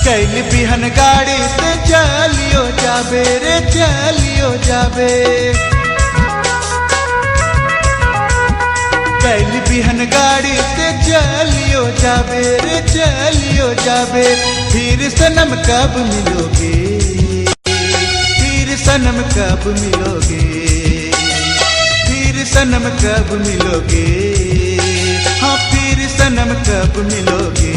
कैल बिहन गाड़ी से चलियो जाबे रे चलियो जाबे। कैल बिहन गाड़ी से चलियो जाबे रे चलियो जाबे। फिर सनम कब मिलोगे, फिर सनम कब मिलोगे, फिर सनम कब मिलोगे, हाँ फिर सनम कब मिलोगे।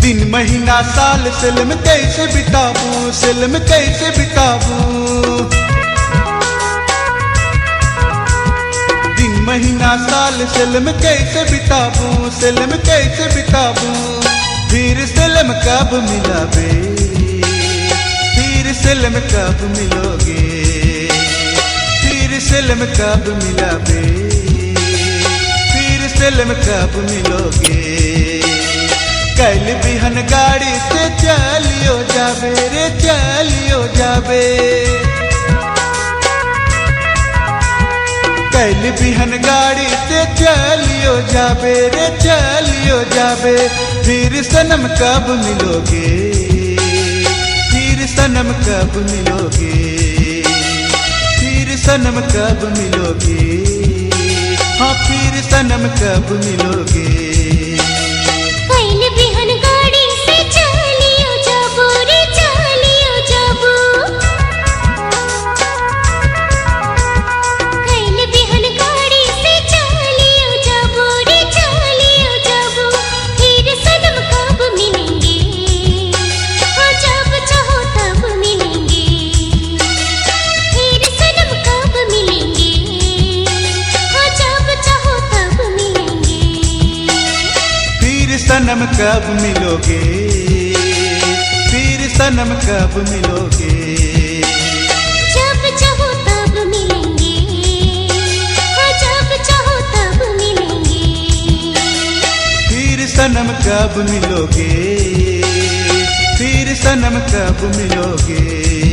दिन महीना साल सिल में कैसे बिताऊं, सिल में कैसे बिताऊं। दिन महीना साल सिल में कैसे बिताऊं, सिल में कैसे बिताऊं। फिर सिल में कब मिलाबे, फिर सिल में कब मिलोगे, फिर सिल में कब मिलाबे, फिर सिल में कब मिलोगे। कैल बिहन गाड़ी से चलियो जाबे रे चलियो जाबे। कैल बिहन गाड़ी से चलियो जाबे रे चलियो जाबे। फिर सनम कब मिलोगे, फिर सनम कब मिलोगे, फिर सनम कब मिलोगे, हाँ फिर सनम कब मिलोगे। सनम कब मिलोगे, फिर सनम कब मिलोगे। जब चाहो तब मिलेंगे, हाँ जब चाहो तब मिलेंगे। फिर सनम कब मिलोगे, फिर सनम कब मिलोगे।